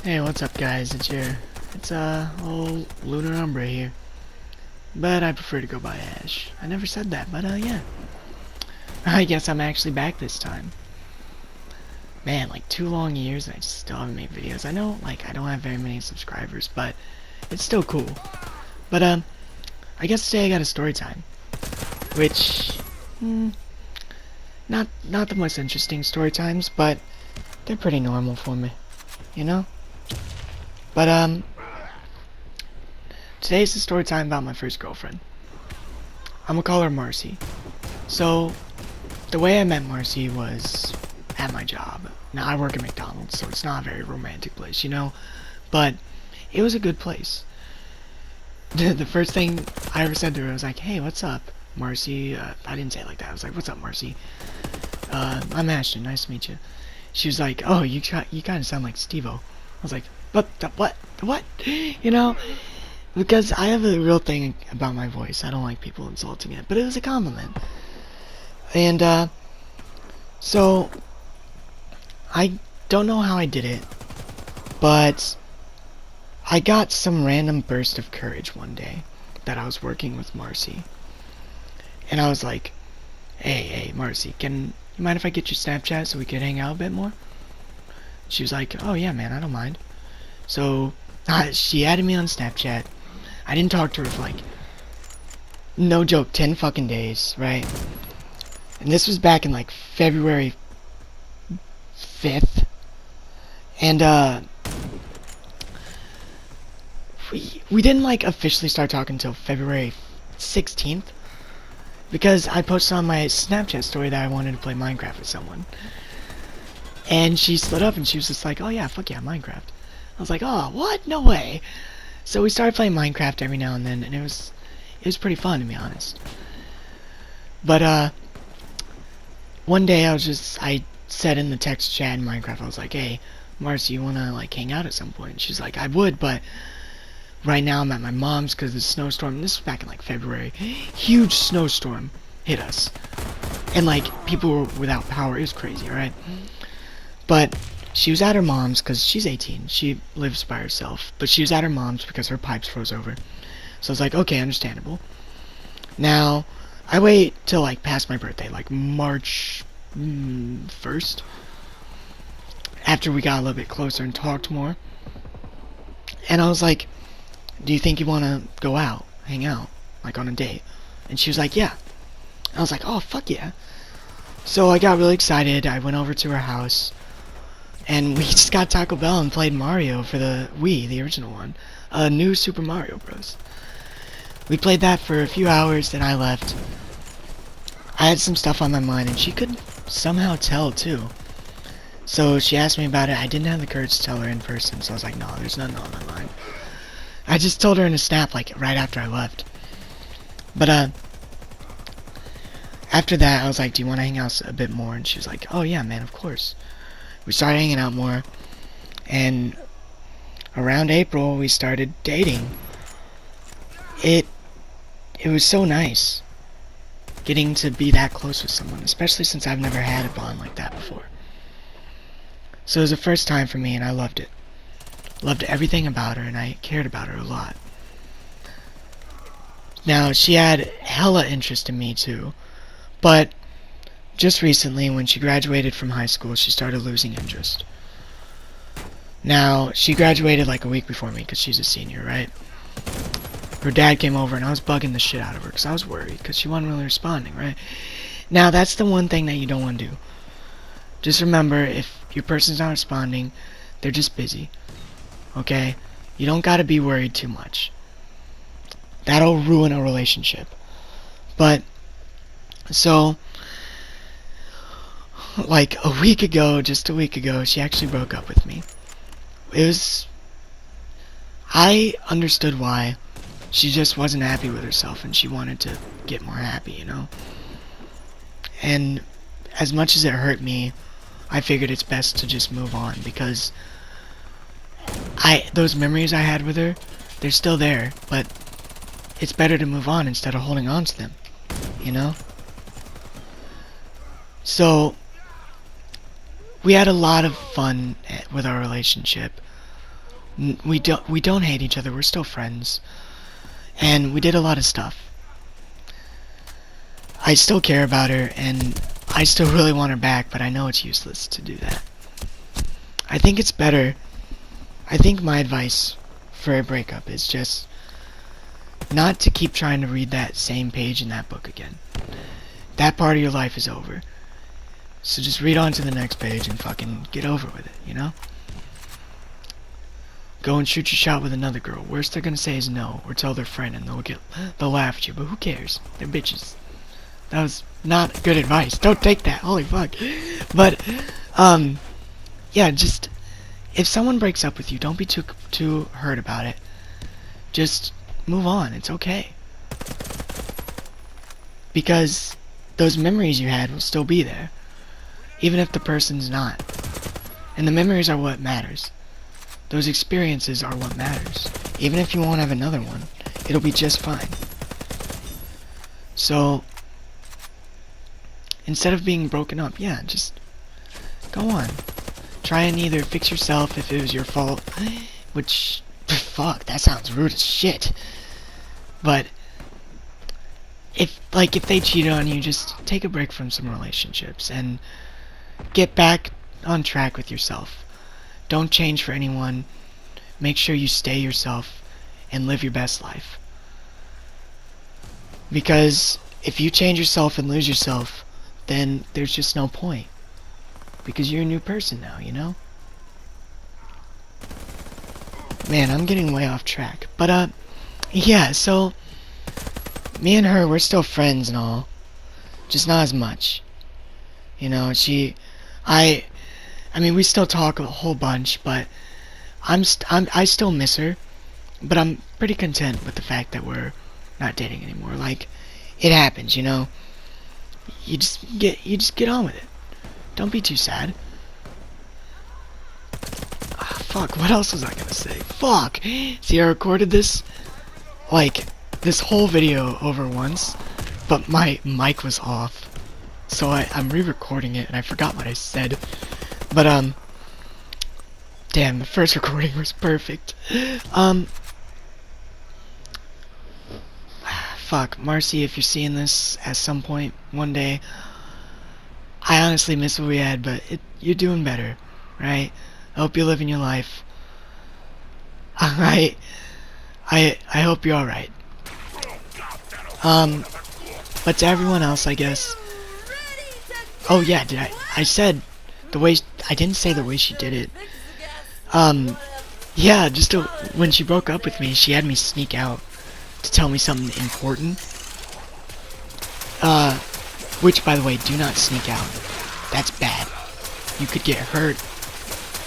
Hey, what's up, guys? It's old Lunar Umbra here. But I prefer to go by Ash. I never said that, but yeah. I guess I'm actually back this time. Man, like 2 long years and I just still haven't made videos. I know, like, I don't have very many subscribers, but it's still cool. But I guess today I got a story time, which, not the most interesting story times, but they're pretty normal for me, you know. But today's the story time about my first girlfriend. I'm gonna call her Marcy. So, the way I met Marcy was at my job. Now, I work at McDonald's, so it's not a very romantic place, you know? But, it was a good place. The first thing I ever said to her was like, "Hey, what's up, Marcy?" I didn't say it like that. I was like, "What's up, Marcy? I'm Ashton. Nice to meet you." She was like, "Oh, you kind of sound like Steve-O." I was like, What? You know? Because I have a real thing about my voice. I don't like people insulting it. But it was a compliment. And, so, I don't know how I did it, but I got some random burst of courage one day that I was working with Marcy. And I was like, hey, Marcy, you mind if I get your Snapchat so we could hang out a bit more? She was like, "Oh, yeah, man, I don't mind." So, she added me on Snapchat. I didn't talk to her for, like, no joke, 10 fucking days, right? And this was back in, like, February 5th. And, we didn't, like, officially start talking until February 16th. Because I posted on my Snapchat story that I wanted to play Minecraft with someone. And she slid up and she was just like, "Oh yeah, fuck yeah, Minecraft." I was like, "Oh, what? No way." So we started playing Minecraft every now and then, and it was pretty fun, to be honest. But one day I said in the text chat in Minecraft, I was like, "Hey, Marcy, you wanna like hang out at some point?" And she's like, "I would, but right now I'm at my mom's because of the snowstorm." And this was back in like February. Huge snowstorm hit us, and like people were without power. It was crazy, right? But she was at her mom's because she's 18. She lives by herself. But she was at her mom's because her pipes froze over. So I was like, okay, understandable. Now, I wait till like past my birthday, like March 1st. After we got a little bit closer and talked more. And I was like, "Do you think you want to go out, hang out, like on a date?" And she was like, "Yeah." I was like, "Oh, fuck yeah." So I got really excited. I went over to her house. And we just got Taco Bell and played Mario for the Wii, the original one. New Super Mario Bros. We played that for a few hours, then I left. I had some stuff on my mind, and she could somehow tell, too. So she asked me about it. I didn't have the courage to tell her in person, so I was like, "No, there's nothing on my mind." I just told her in a snap, like, right after I left. But, after that, I was like, "Do you want to hang out a bit more?" And she was like, "Oh, yeah, man, of course." We started hanging out more, and around April we started dating. It was so nice getting to be that close with someone, especially since I've never had a bond like that before. So it was the first time for me, and I loved it. Loved everything about her, and I cared about her a lot. Now, she had hella interest in me too, but just recently, when she graduated from high school, she started losing interest. Now, she graduated like a week before me because she's a senior, right? Her dad came over and I was bugging the shit out of her because I was worried because she wasn't really responding, right? Now, that's the one thing that you don't want to do. Just remember, if your person's not responding, they're just busy. Okay? You don't gotta be worried too much. That'll ruin a relationship. But, so, like just a week ago, she actually broke up with me. I understood why. She just wasn't happy with herself and she wanted to get more happy, you know? And as much as it hurt me, I figured it's best to just move on because those memories I had with her, they're still there, but it's better to move on instead of holding on to them, you know? So, we had a lot of fun with our relationship. We don't hate each other. We're still friends, and we did a lot of stuff. I still care about her, and I still really want her back, but I know it's useless to do that. I think it's better. I think my advice for a breakup is just not to keep trying to read that same page in that book again. That part of your life is over. So just read on to the next page and fucking get over with it, you know? Go and shoot your shot with another girl. Worst they're gonna say is no, or tell their friend and they'll laugh at you, but who cares? They're bitches. That was not good advice. Don't take that. Holy fuck. But, yeah, just, if someone breaks up with you, don't be too hurt about it. Just move on. It's okay. Because those memories you had will still be there, even if the person's not. And the memories are what matters. Those experiences are what matters. Even if you won't have another one, it'll be just fine. So, instead of being broken up, yeah, just go on. Try and either fix yourself if it was your fault, which, fuck, that sounds rude as shit. But, if they cheated on you, just take a break from some relationships and get back on track with yourself. Don't change for anyone. Make sure you stay yourself and live your best life. Because if you change yourself and lose yourself, then there's just no point. Because you're a new person now, you know? Man, I'm getting way off track. But, yeah, so me and her, we're still friends and all. Just not as much. You know, I mean, we still talk a whole bunch, but I still miss her, but I'm pretty content with the fact that we're not dating anymore. Like, it happens, you know. You just get on with it. Don't be too sad. Ah, fuck, what else was I gonna say? Fuck! See, I recorded this whole video over once, but my mic was off. So I'm re-recording it, and I forgot what I said. But, damn, the first recording was perfect. Fuck, Marcy, if you're seeing this at some point, one day, I honestly miss what we had, but you're doing better, right? I hope you're living your life. I hope you're alright. But to everyone else, I guess. Oh yeah, I said the way, I didn't say the way she did it. Yeah, just when she broke up with me, she had me sneak out to tell me something important. Which, by the way, do not sneak out. That's bad. You could get hurt.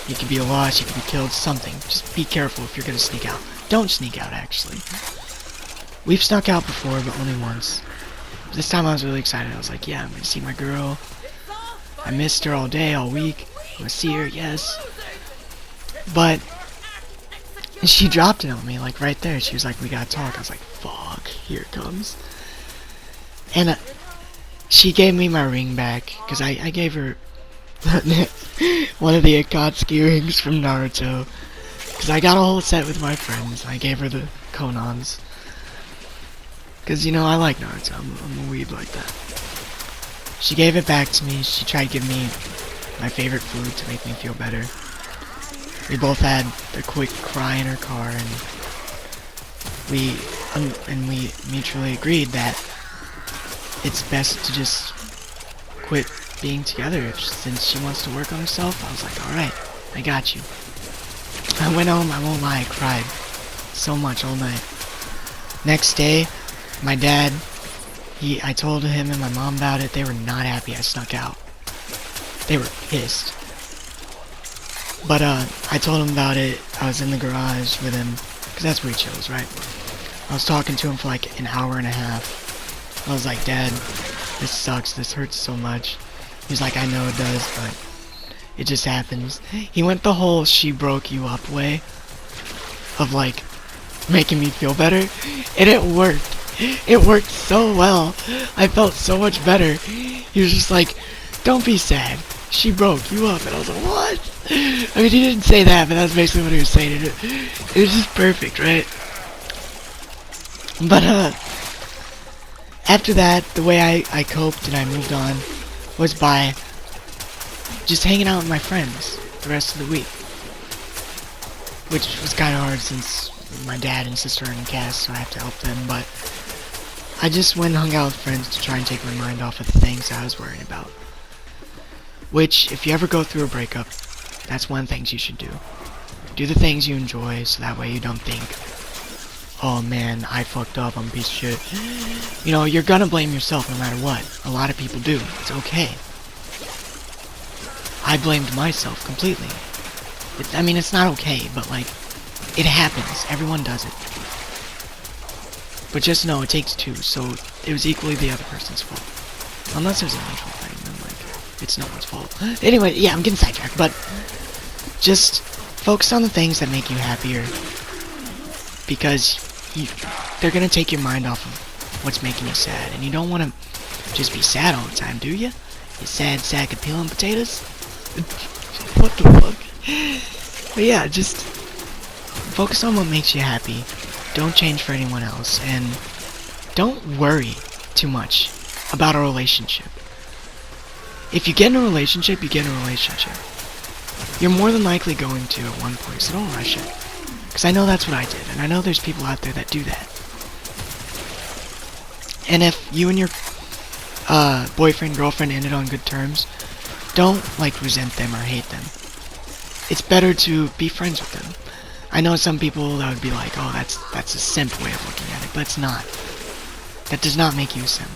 You could be lost. You could be killed. Something. Just be careful if you're gonna sneak out. Don't sneak out, actually. We've snuck out before, but only once. This time I was really excited. I was like, yeah, I'm gonna see my girl. I missed her all day, all week. I'm gonna see her, yes. But she dropped it on me, like, right there. She was like, we gotta talk. I was like, fuck, here it comes. And she gave me my ring back, because I gave her one of the Akatsuki rings from Naruto. Because I got a whole set with my friends. I gave her the Konans. Because, you know, I like Naruto. I'm a weeb like that. She gave it back to me. She tried to give me my favorite food to make me feel better. We both had a quick cry in her car, and we mutually agreed that it's best to just quit being together since she wants to work on herself. I was like, alright, I got you. I went home, I won't lie, I cried so much all night. Next day, my dad, I told him and my mom about it. They were not happy I snuck out. They were pissed. But, I told him about it. I was in the garage with him, because that's where he chills, right? I was talking to him for like an hour and a half. I was like, Dad, this sucks. This hurts so much. He's like, I know it does, but it just happens. He went the whole she broke you up way of, like, making me feel better, and it worked. It worked so well. I felt so much better. He was just like, don't be sad. she broke you up. And I was like, what? I mean, he didn't say that, but that's basically what he was saying. It was just perfect, right? But, after that, the way I coped and I moved on was by just hanging out with my friends the rest of the week. Which was kind of hard since my dad and sister are in cast, so I have to help them, but I just went and hung out with friends to try and take my mind off of the things I was worrying about. Which, if you ever go through a breakup, that's one of the things you should do. Do the things you enjoy, so that way you don't think, oh man, I fucked up, I'm a piece of shit. You know, you're gonna blame yourself no matter what. A lot of people do. It's okay. I blamed myself completely. I mean, it's not okay, but like, it happens. Everyone does it. But just know, it takes two, so it was equally the other person's fault. Unless there's a mutual thing, then like, it's no one's fault. Anyway, yeah, I'm getting sidetracked, but just focus on the things that make you happier, because they're gonna take your mind off of what's making you sad, and you don't want to just be sad all the time, do you? You sad sack of peeling potatoes? What the fuck? But yeah, just focus on what makes you happy. Don't change for anyone else, and don't worry too much about a relationship. If you get in a relationship, you get in a relationship. You're more than likely going to at one point, so don't rush it. Because I know that's what I did, and I know there's people out there that do that. And if you and your boyfriend, girlfriend ended on good terms, don't, like, resent them or hate them. It's better to be friends with them. I know some people that would be like, oh, that's a simp way of looking at it, but it's not. That does not make you a simp.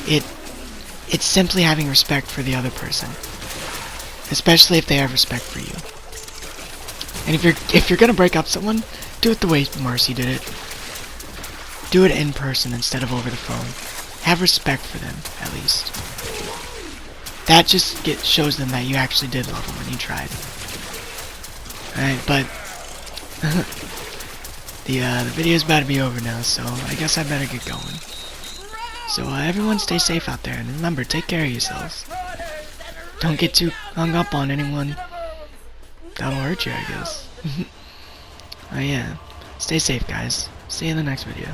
It's simply having respect for the other person. Especially if they have respect for you. And if you're gonna break up someone, do it the way Marcy did it. Do it in person instead of over the phone. Have respect for them, at least. That just shows them that you actually did love them and you tried. Alright, but the video's about to be over now, so I guess I better get going. So everyone stay safe out there, and remember, take care of yourselves. Don't get too hung up on anyone that'll hurt you, I guess. Oh yeah, stay safe guys. See you in the next video.